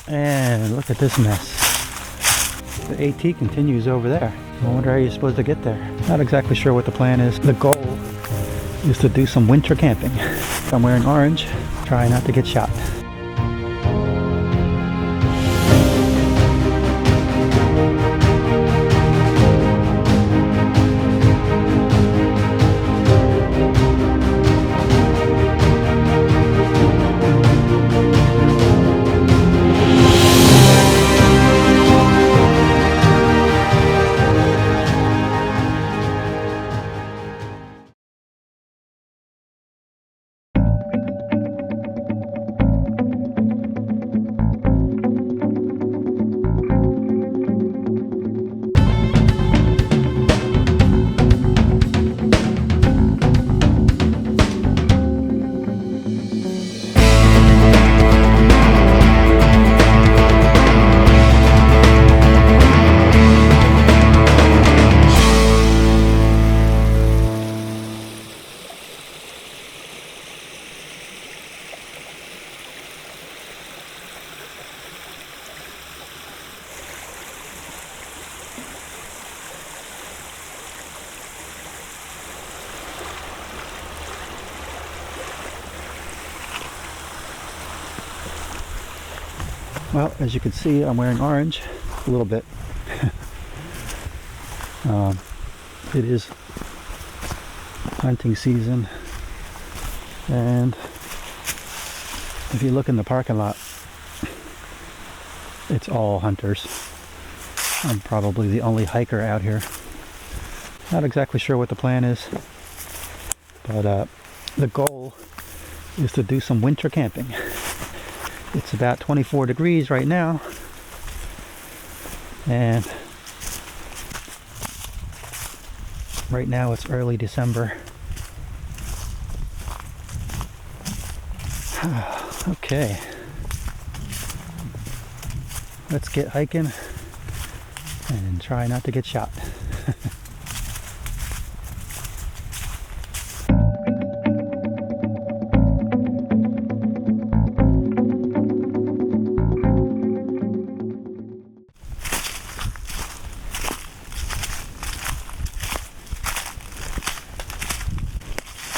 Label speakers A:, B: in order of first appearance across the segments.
A: And look at this mess. The AT continues over there. I wonder how you're supposed to get there. Not exactly sure what the plan is. The goal is to do some winter camping. I'm wearing orange. Try not to get shot. Well, as you can see, I'm wearing orange a little bit. It is hunting season, and if you look in the parking lot, it's all hunters. I'm probably the only hiker out here. Not exactly sure what the plan is, but the goal is to do some winter camping. It's about 24 degrees right now, and right now it's early December. Okay, let's get hiking and try not to get shot.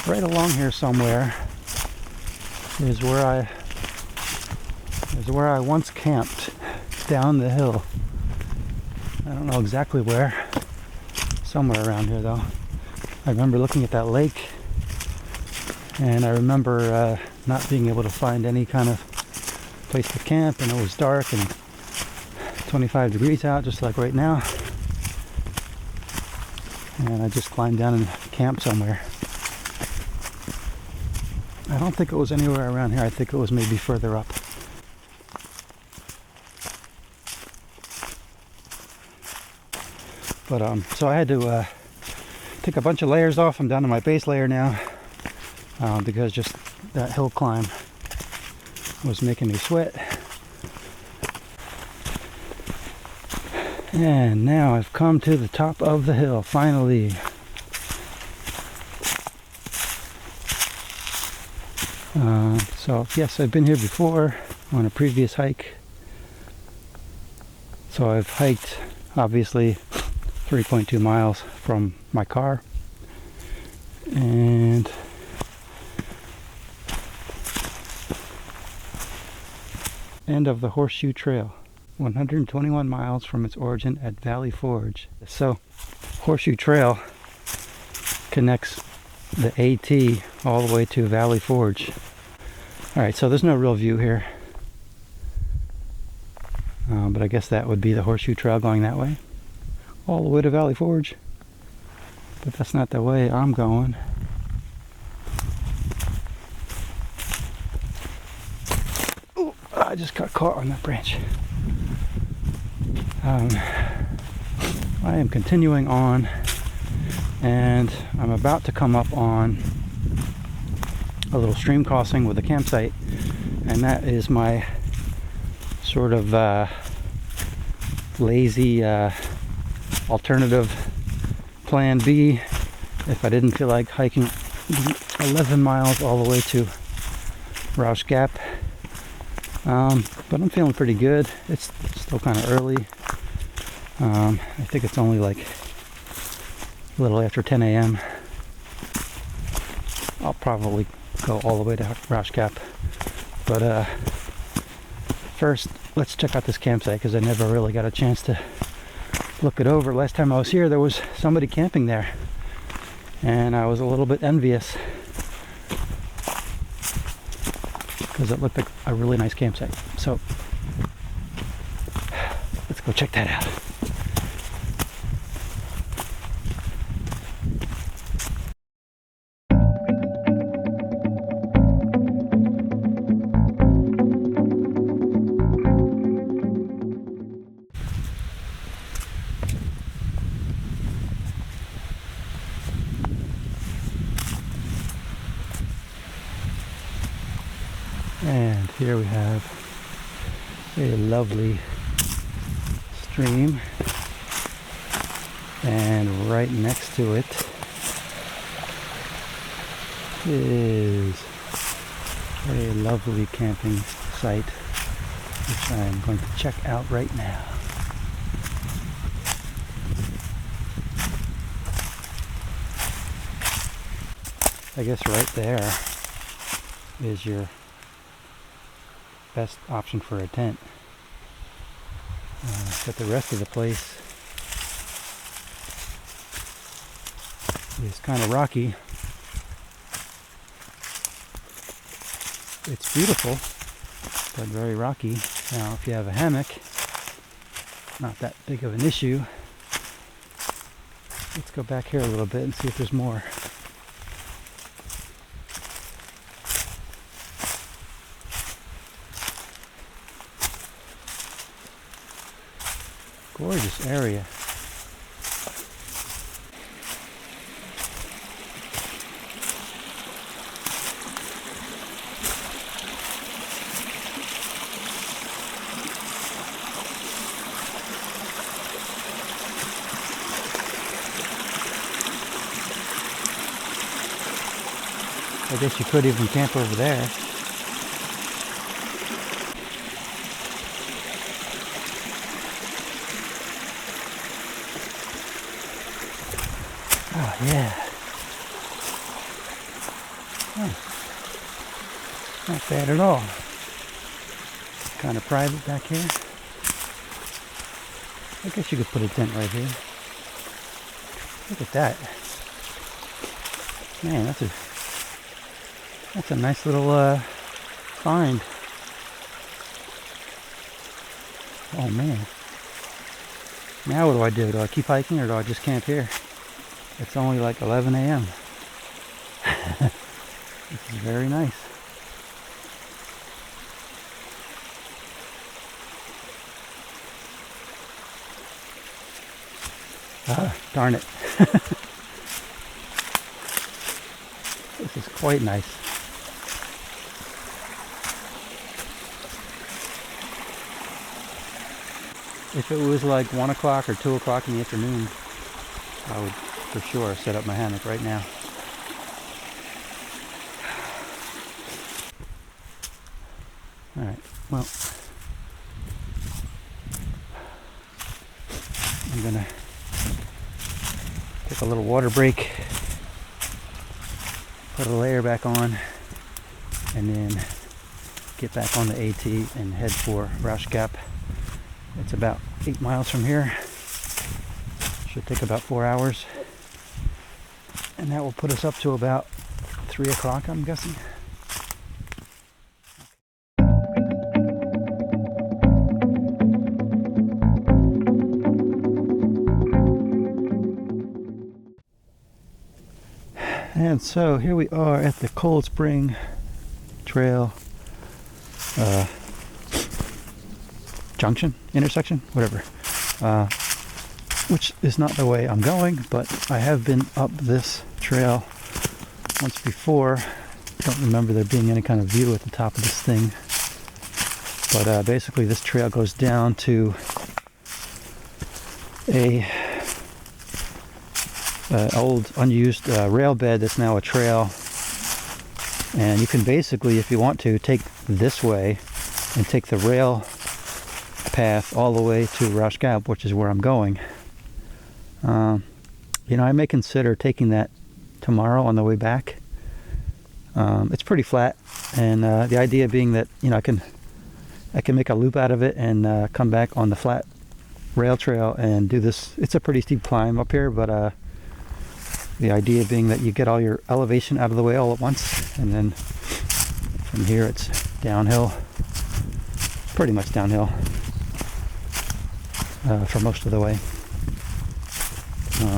A: Right along here somewhere is where I once camped down the hill. I don't know exactly where. Somewhere around here though. I remember looking at that lake, and I remember not being able to find any kind of place to camp, and it was dark and 25 degrees out, just like right now. And I just climbed down and camped somewhere. I don't think it was anywhere around here. I think it was maybe further up. But so I had to take a bunch of layers off. I'm down to my base layer now because just that hill climb was making me sweat. And now I've come to the top of the hill, finally. So yes, I've been here before on a previous hike. So I've hiked obviously 3.2 miles from my car, and end of the Horseshoe Trail, 121 miles from its origin at Valley Forge. So Horseshoe Trail connects the AT all the way to Valley Forge. Alright, so there's no real view here, but I guess that would be the Horseshoe Trail going that way all the way to Valley Forge, but that's not the way I'm going. Ooh, I just got caught on that branch. I am continuing on, and I'm about to come up on a little stream crossing with a campsite, and that is my sort of lazy alternative plan B if I didn't feel like hiking 11 miles all the way to Rausch Gap. But I'm feeling pretty good. It's still kind of early. I think it's only like a little after 10 a.m. I'll probably go all the way to Rausch Gap. But first, let's check out this campsite because I never really got a chance to look it over. Last time I was here, there was somebody camping there, and I was a little bit envious because it looked like a really nice campsite. So let's go check that out. And here we have a lovely stream, and right next to it is a lovely camping site, which I am going to check out right now. I guess right there is your best option for a tent. But the rest of the place is kind of rocky. It's beautiful, but very rocky. Now, if you have a hammock, not that big of an issue. Let's go back here a little bit and see if there's more. Gorgeous area. I guess you could even camp over there. Oh, yeah. Oh, not bad at all. Kind of private back here. I guess you could put a tent right here. Look at that. Man, that's a nice little find. Oh man. Now what do I do? Do I keep hiking or do I just camp here? It's only like 11 a.m. This is very nice. Ah, darn it. This is quite nice. If it was like 1 o'clock or 2 o'clock in the afternoon, I would for sure set up my hammock right now. Alright, well, I'm gonna take a little water break, put a layer back on, and then get back on the AT and head for Rausch Gap. It's about 8 miles from here. Should take about 4 hours. And that will put us up to about 3 o'clock, I'm guessing. And so here we are at the Cold Spring Trail junction, intersection, whatever, which is not the way I'm going, but I have been up this trail once before. Don't remember there being any kind of view at the top of this thing, but basically this trail goes down to a old unused rail bed that's now a trail, and you can basically, if you want to, take this way and take the rail path all the way to Rausch Gap, which is where I'm going. You know, I may consider taking that tomorrow on the way back. It's pretty flat, and the idea being that, you know, I can make a loop out of it and come back on the flat rail trail and do this. It's a pretty steep climb up here, but the idea being that you get all your elevation out of the way all at once, and then from here it's downhill, pretty much downhill for most of the way.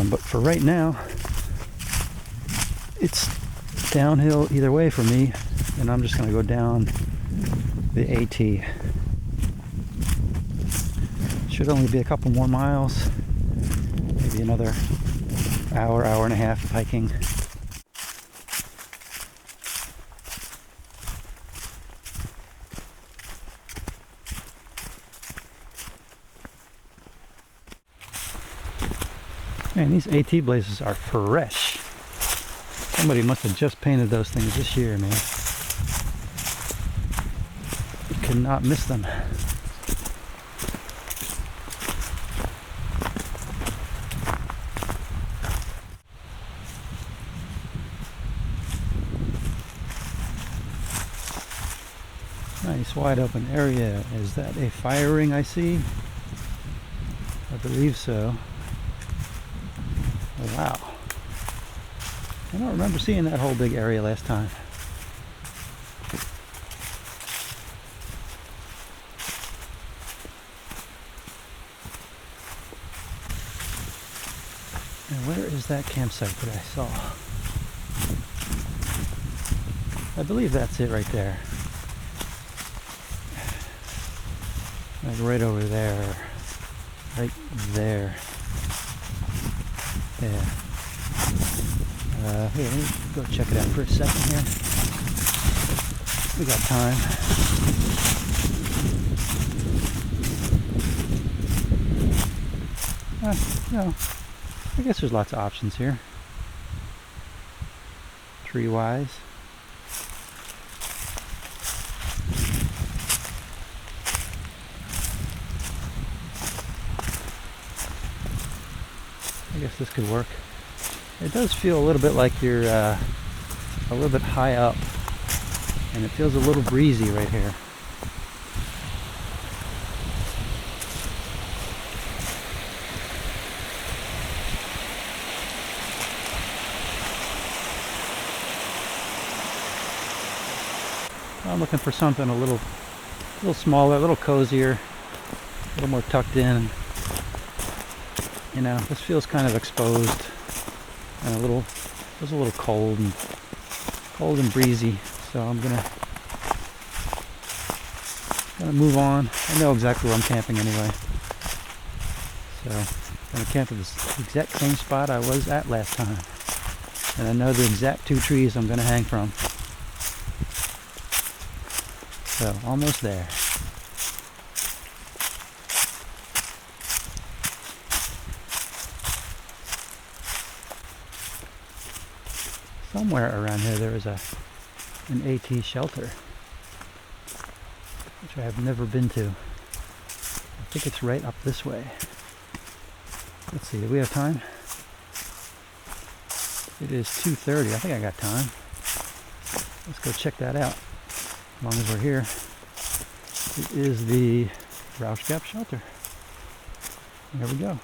A: But for right now, it's downhill either way for me, and I'm just going to go down the AT. Should only be a couple more miles, maybe another hour and a half of hiking. Man, these AT blazes are fresh. Somebody must have just painted those things this year, man. You cannot miss them. Nice wide open area. Is that a fire ring I see? I believe so. Oh, wow. I don't remember seeing that whole big area last time. And where is that campsite that I saw? I believe that's it right there. Like right over there. Right there. Yeah. Here, let me go check it out for a second here. We got time. You know, I guess there's lots of options here. Tree-wise. I guess this could work. It does feel a little bit like you're a little bit high up, and it feels a little breezy right here. I'm looking for something a little smaller, a little cozier, a little more tucked in. You know, this feels kind of exposed and it was a little cold and breezy. So I'm gonna move on. I know exactly where I'm camping anyway. So I'm gonna camp at this exact same spot I was at last time. And I know the exact 2 trees I'm gonna hang from. So almost there. Somewhere around here there is an AT shelter, which I have never been to. I think it's right up this way. Let's see, do we have time? It is 2:30. I think I got time. Let's go check that out. As long as we're here. It is the Rausch Gap shelter. There we go.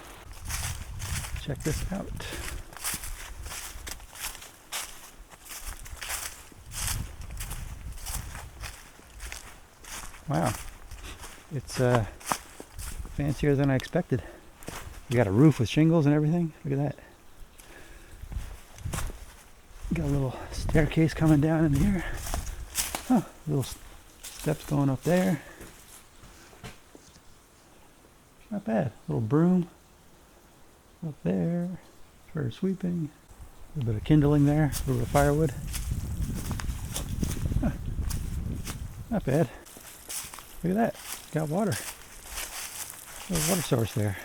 A: Check this out. Wow, it's fancier than I expected. You got a roof with shingles and everything. Look at that. Got a little staircase coming down in here. Huh, little steps going up there. Not bad. Little broom up there for sweeping. A little bit of kindling there. A little bit of firewood. Huh. Not bad. Look at that. Got water. A little water source there.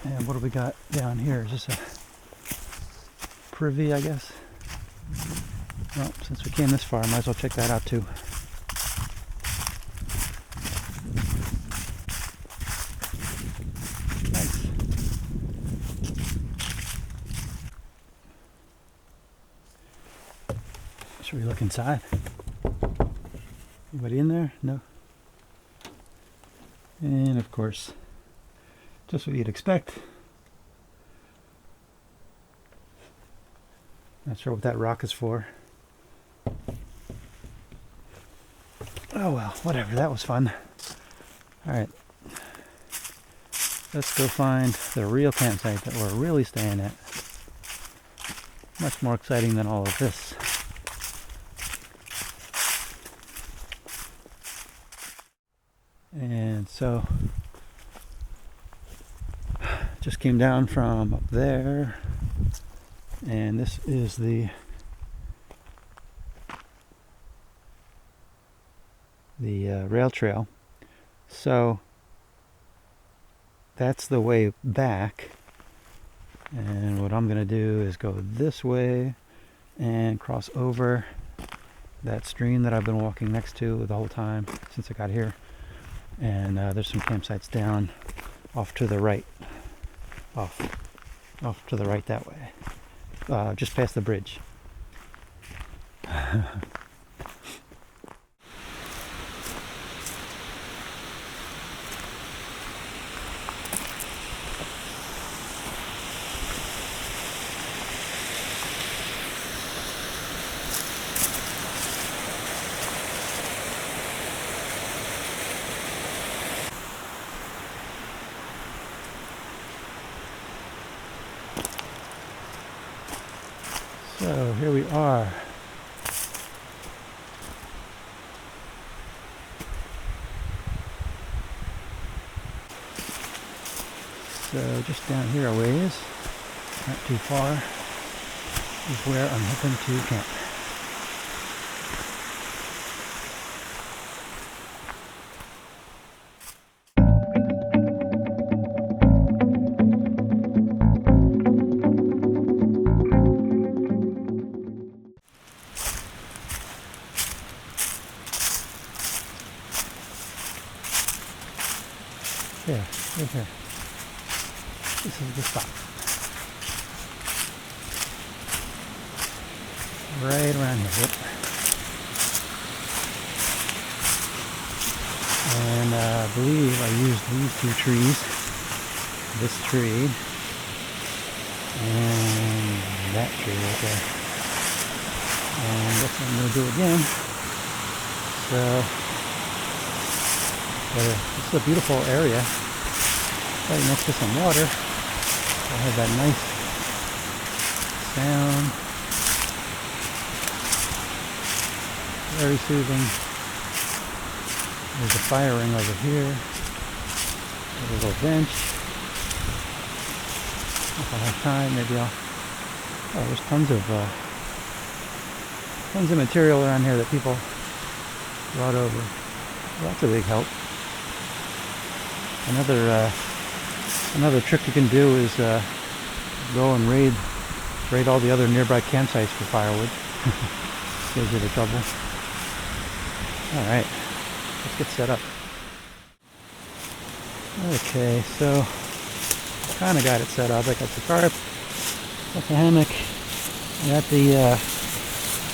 A: And what do we got down here? Is this a privy, I guess? Well, since we came this far, might as well check that out too. Nice. Should we look inside? Anybody in there? No. And of course, just what you'd expect. Not sure what that rock is for. Oh well, whatever, that was fun. Alright. Let's go find the real campsite that we're really staying at. Much more exciting than all of this. And so, just came down from up there, and this is the rail trail. So that's the way back, and what I'm gonna do is go this way and cross over that stream that I've been walking next to the whole time since I got here. And there's some campsites down off to the right, off to the right that way, just past the bridge. So here we are. So just down here a ways, not too far, is where I'm hoping to camp. Yeah, right here. This is the spot. Right around here, yep. And I believe I used these two trees. This tree and that tree right there. And I guess I'm going to do it again. So, this is a beautiful area, right next to some water. I have that nice sound, very soothing. There's a fire ring over here. There's a little bench. If I have time, maybe I'll. Oh, there's tons of material around here that people brought over. Well, that's a big help. Another trick you can do is go and raid all the other nearby campsites for firewood. Saves you the trouble. All right, let's get set up. Okay, so kind of got it set up. I got the tarp, got the hammock, I got the.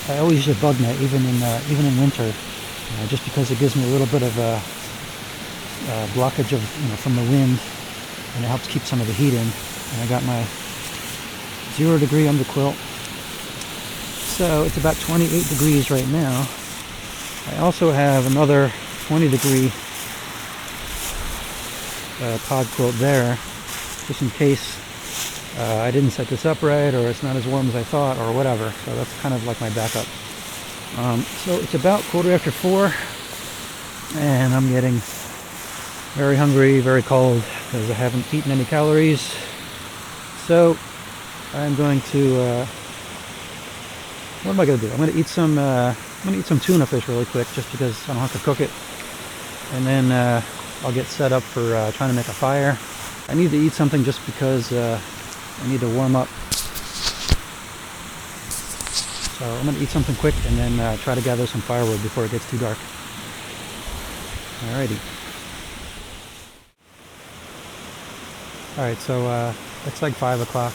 A: I always use a bug net, even in winter, just because it gives me a little bit of a blockage of from the wind, and it helps keep some of the heat in. And I got my 0 degree underquilt, so it's about 28 degrees right now. I also have another 20 degree pod quilt there, just in case I didn't set this up right, or it's not as warm as I thought, or whatever. So that's kind of like my backup. So it's about 4:15, and I'm getting very hungry, very cold, because I haven't eaten any calories. So I'm going to, what am I going to do? I'm going to eat some tuna fish really quick, just because I don't have to cook it. And then I'll get set up for trying to make a fire. I need to eat something just because I need to warm up. So I'm going to eat something quick and then try to gather some firewood before it gets too dark. Alrighty. Alright, so it's like 5 o'clock.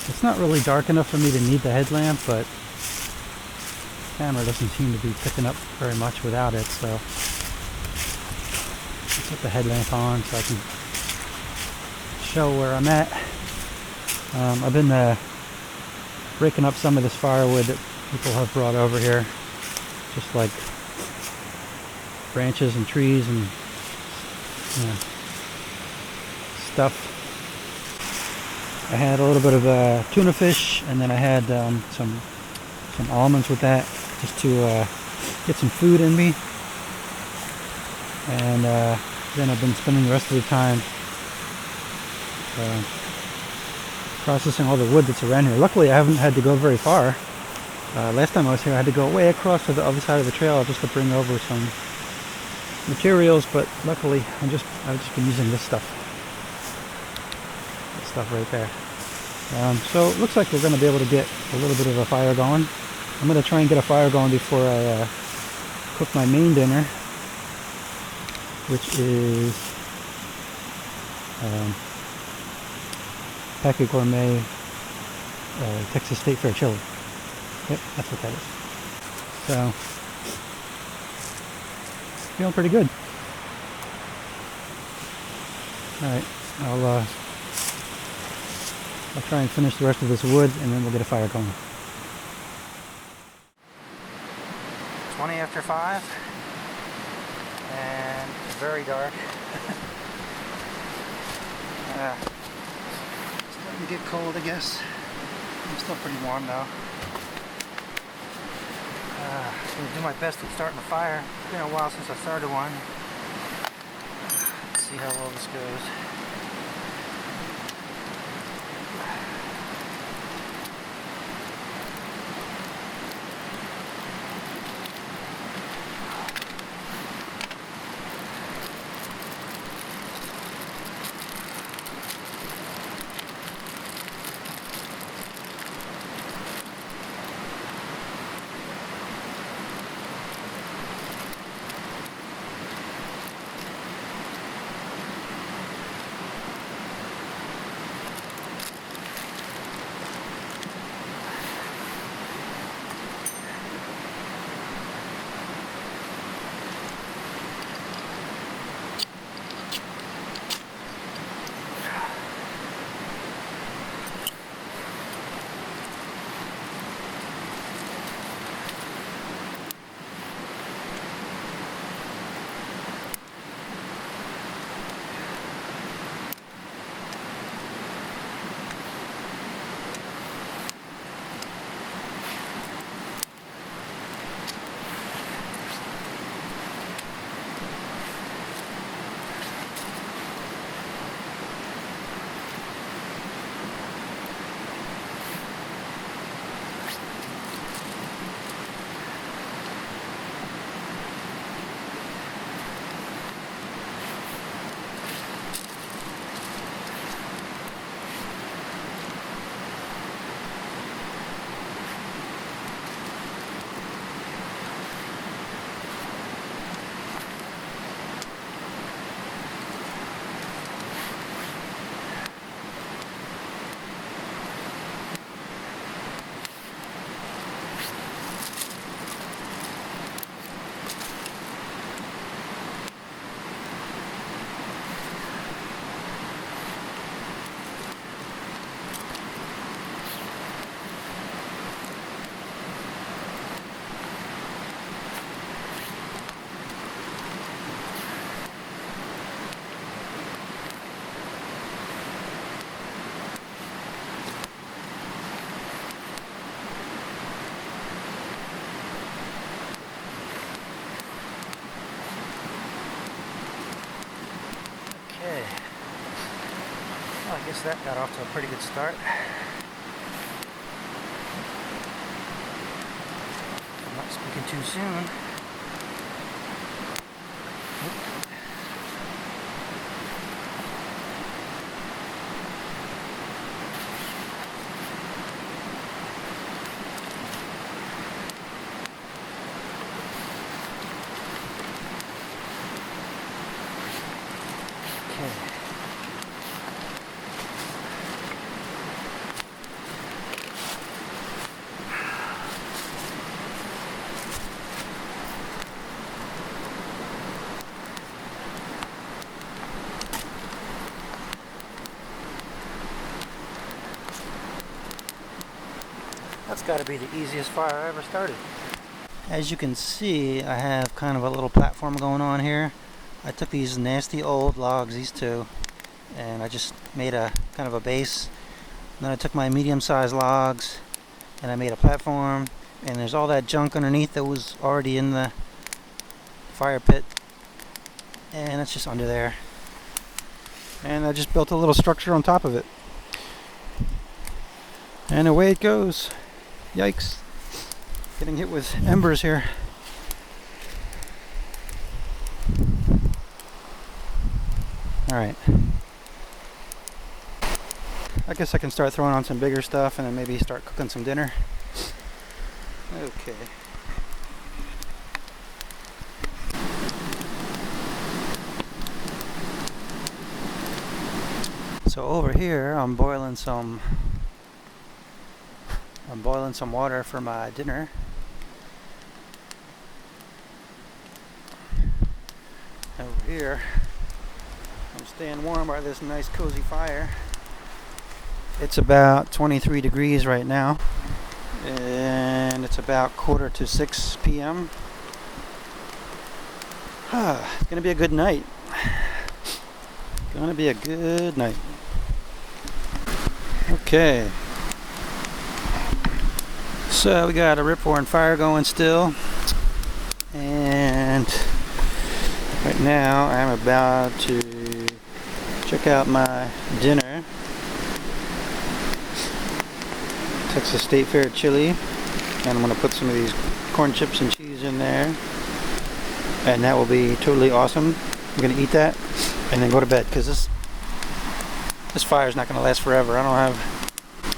A: It's not really dark enough for me to need the headlamp, but the camera doesn't seem to be picking up very much without it, so I'll put the headlamp on so I can show where I'm at. I've been breaking up some of this firewood that people have brought over here, just like branches and trees and stuff. I had a little bit of tuna fish, and then I had some almonds with that, just to get some food in me. And then I've been spending the rest of the time processing all the wood that's around here. Luckily, I haven't had to go very far. Last time I was here, I had to go way across to the other side of the trail just to bring over some materials, but luckily I've just been using this stuff right there. So it looks like we're going to be able to get a little bit of a fire going. I'm going to try and get a fire going before I cook my main dinner, which is Packet Gourmet Texas State Fair chili. Yep, that's what that is. So, feeling pretty good. Alright, I'll try and finish the rest of this wood, and then we'll get a fire going. 20 after 5, and it's very dark. It's starting to get cold, I guess. I'm still pretty warm though. I'm going to do my best at starting a fire. It's been a while since I started one. Let's see how well this goes. Well, I guess that got off to a pretty good start. I'm not speaking too soon. That's got to be the easiest fire I ever started. As you can see, I have kind of a little platform going on here. I took these nasty old logs, these two, and I just made a kind of a base. And then I took my medium-sized logs and I made a platform, and there's all that junk underneath that was already in the fire pit, and it's just under there. And I just built a little structure on top of it. And away it goes. Yikes. Getting hit with embers here. Alright. I guess I can start throwing on some bigger stuff and then maybe start cooking some dinner. Okay. So over here I'm boiling some water for my dinner. Over here I'm staying warm by this nice cozy fire. It's about 23 degrees right now, and it's about 5:45 p.m. It's gonna be a good night. Gonna be a good night. Okay. So we got a rip-roaring fire going still, and right now I'm about to check out my dinner. Texas State Fair chili, and I'm going to put some of these corn chips and cheese in there, and that will be totally awesome. I'm going to eat that and then go to bed, because this fire is not going to last forever. I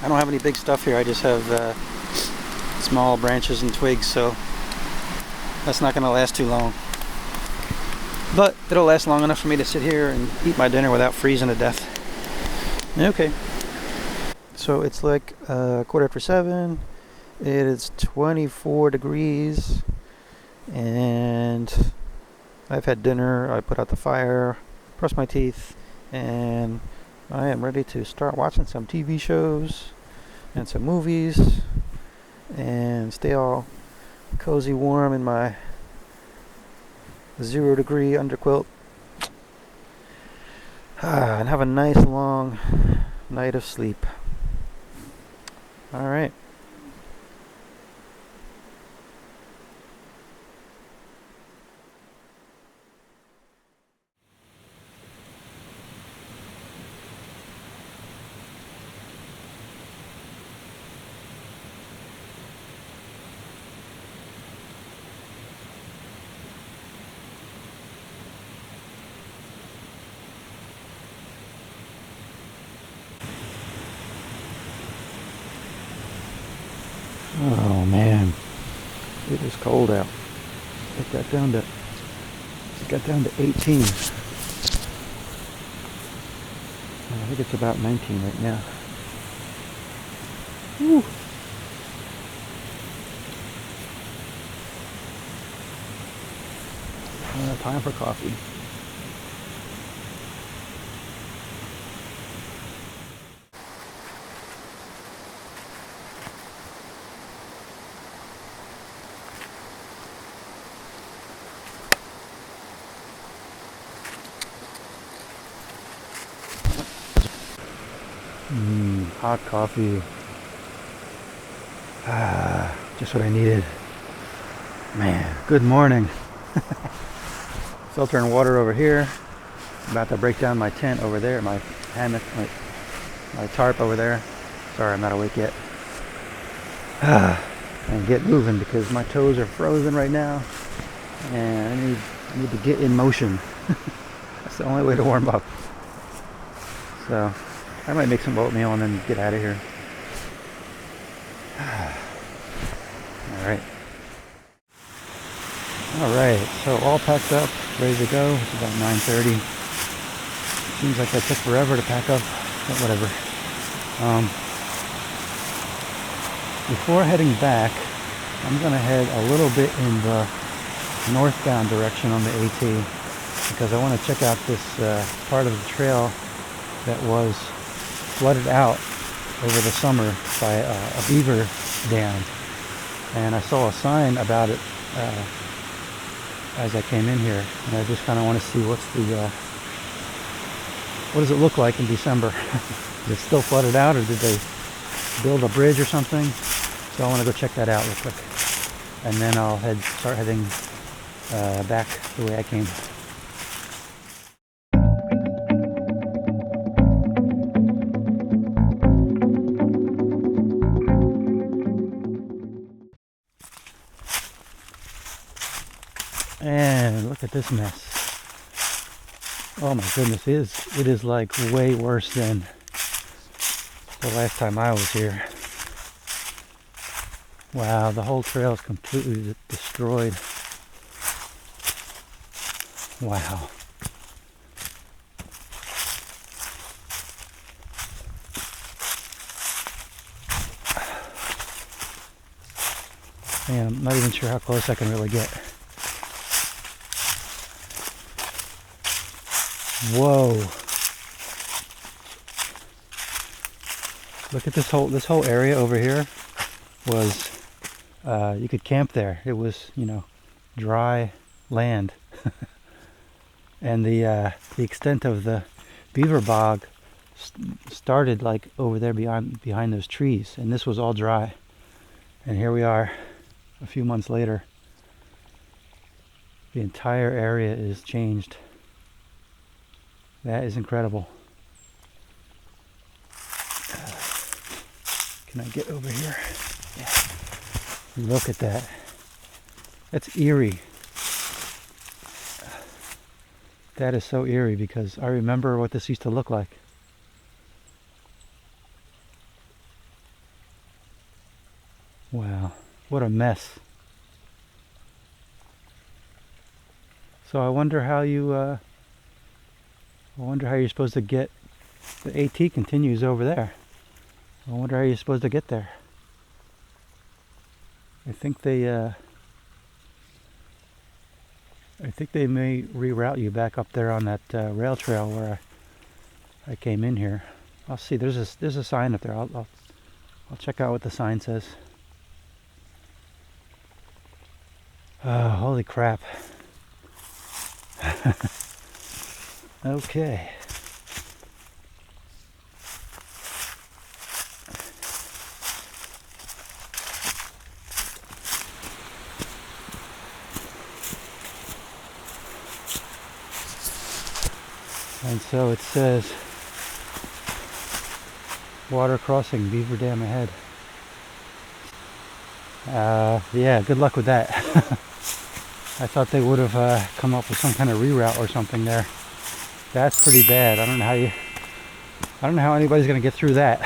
A: don't have any big stuff here. I just have small branches and twigs, so that's not going to last too long. But it'll last long enough for me to sit here and eat my dinner without freezing to death. Okay. So it's like 7:15. It is 24 degrees, and I've had dinner. I put out the fire, brushed my teeth, and I am ready to start watching some TV shows and some movies and stay all cozy warm in my 0-degree underquilt and have a nice long night of sleep. All right. Oh man, it is cold out. It got down to 18. I think it's about 19 right now. Whew. Time for coffee. Hot coffee. Just what I needed. Man, good morning. Filtering water over here. About to break down my tent over there, my hammock, my tarp over there. Sorry, I'm not awake yet. And get moving because my toes are frozen right now, and I need to get in motion. That's the only way to warm up. So I might make some oatmeal and then get out of here. Alright, so all packed up, ready to go. It's about 9:30. Seems like that took forever to pack up, but whatever. Before heading back, I'm going to head a little bit in the northbound direction on the AT, because I want to check out this part of the trail that was flooded out over the summer by a beaver dam. And I saw a sign about it as I came in here, and I just kind of want to see what does it look like in December. Is it still flooded out, or did they build a bridge or something? So I want to go check that out real quick, and then I'll start heading back the way I came. And look at this mess. Oh my goodness, it is like way worse than the last time I was here. Wow, the whole trail is completely destroyed. Wow. Man, I'm not even sure how close I can really get. Whoa. Look at this whole area over here was you could camp there. It was, dry land. And the extent of the beaver bog started like over there behind those trees, and this was all dry. And here we are a few months later. The entire area is changed. That is incredible. Can I get over here? Yeah. Look at that. That's eerie. That is so eerie because I remember what this used to look like. Wow, what a mess. So I wonder how you're supposed to get, the AT continues over there. I wonder how you're supposed to get there. I think they may reroute you back up there on that rail trail where I came in here. I'll see. There's a sign up there. I'll check out what the sign says. Oh, holy crap. Okay. And so it says, water crossing, beaver dam ahead. Yeah, good luck with that. I thought they would have come up with some kind of reroute or something there. That's pretty bad. I don't know how anybody's gonna get through that.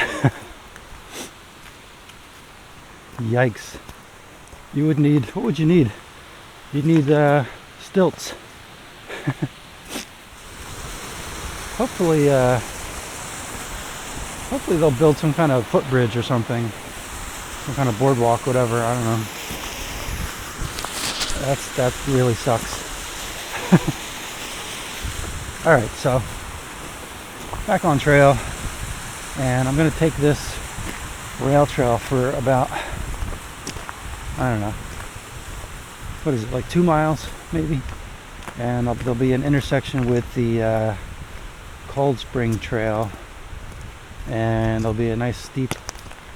A: Yikes. You would need, what would you need? You'd need stilts. Hopefully they'll build some kind of footbridge or something. Some kind of boardwalk, whatever, I don't know. That really sucks. Alright, so back on trail, and I'm gonna take this rail trail for about, I don't know, what is it, like 2 miles maybe? And there'll be an intersection with the Cold Spring Trail, and there'll be a nice steep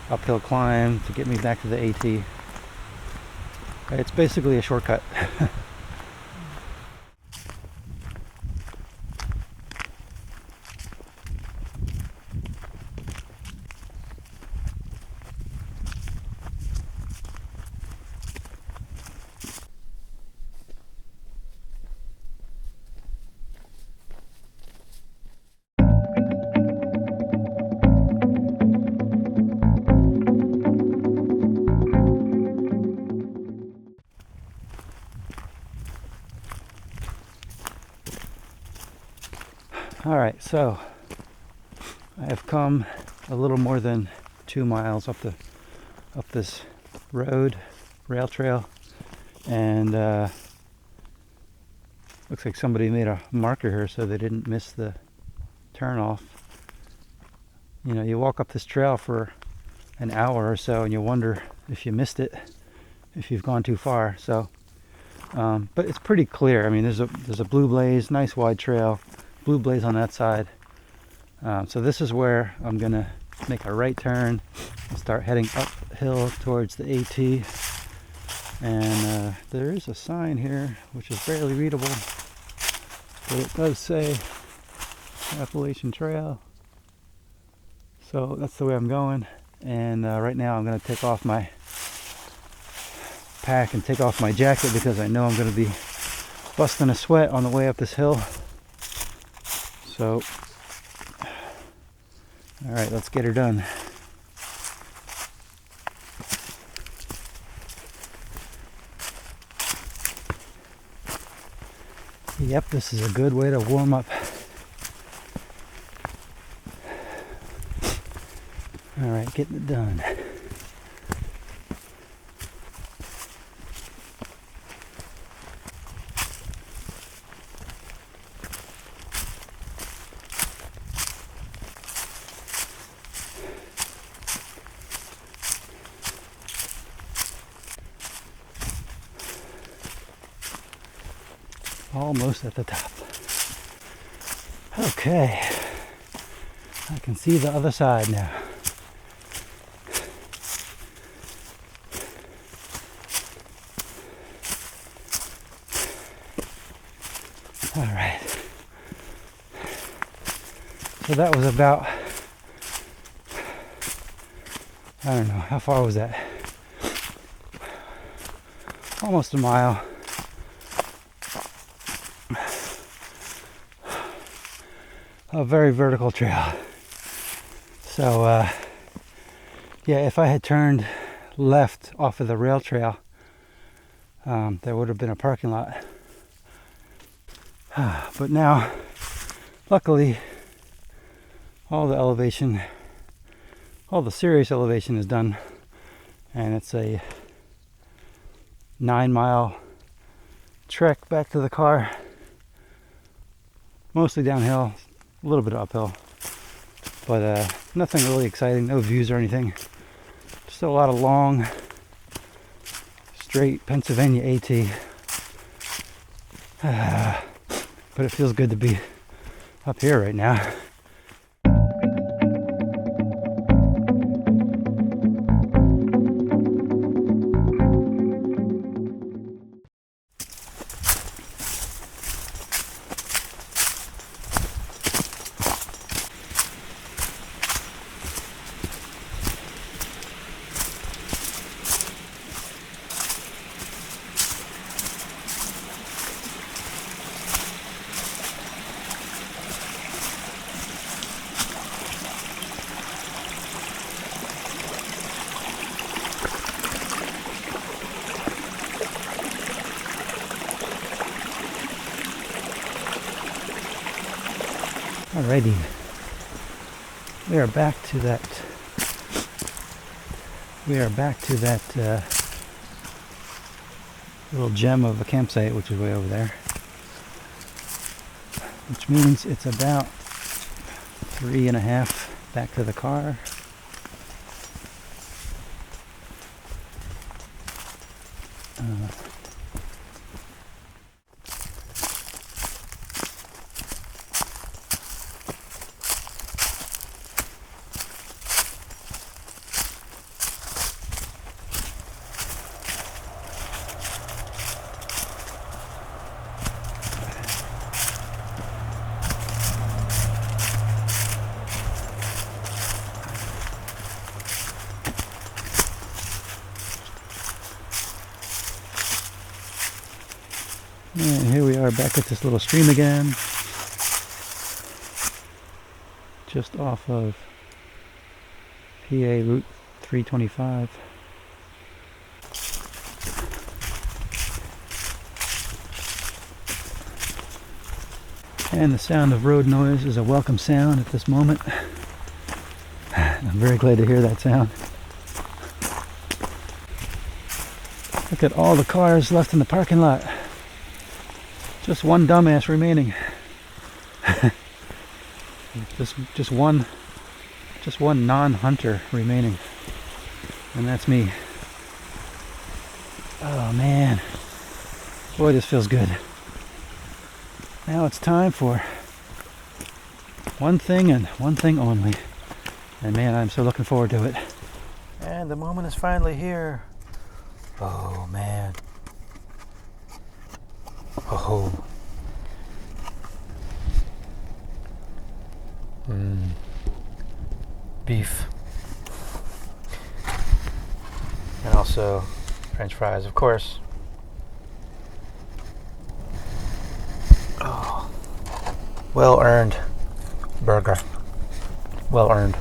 A: uphill climb to get me back to the AT. It's basically a shortcut. Alright, so I have come a little more than 2 miles up this rail trail, and looks like somebody made a marker here so they didn't miss the turn off. You walk up this trail for an hour or so and you wonder if you missed it, if you've gone too far. So, but it's pretty clear. I mean, there's a blue blaze, nice wide trail, blue blaze on that side. So this is where I'm gonna make a right turn and start heading uphill towards the AT. And there is a sign here which is barely readable, but it does say Appalachian Trail. So that's the way I'm going. And right now I'm going to take off my pack and take off my jacket because I know I'm going to be busting a sweat on the way up this hill. So, alright, let's get her done. Yep, this is a good way to warm up. Alright, getting it done. Almost at the top. Okay, I can see the other side now. All right, so that was about, I don't know, how far was that? Almost a mile. A very vertical trail. So yeah, if I had turned left off of the rail trail, there would have been a parking lot. But now, luckily, all the elevation, all the serious elevation is done, and it's a 9-mile trek back to the car, mostly downhill, a little bit uphill, but nothing really exciting, no views or anything, just a lot of long, straight Pennsylvania AT. But it feels good to be up here right now. Alrighty, we are back to that. Little gem of a campsite, which is way over there. Which means it's about 3.5 back to the car. And here we are back at this little stream again, just off of PA Route 325. And the sound of road noise is a welcome sound at this moment. I'm very glad to hear that sound. Look at all the cars left in the parking lot. Just one dumbass remaining. just one non-hunter remaining, and that's me. Oh man, boy, this feels good. Now it's time for one thing and one thing only. And man, I'm so looking forward to it. And the moment is finally here. Oh man. Oh. Beef. And also French fries, of course. Oh. Well earned burger. Well earned.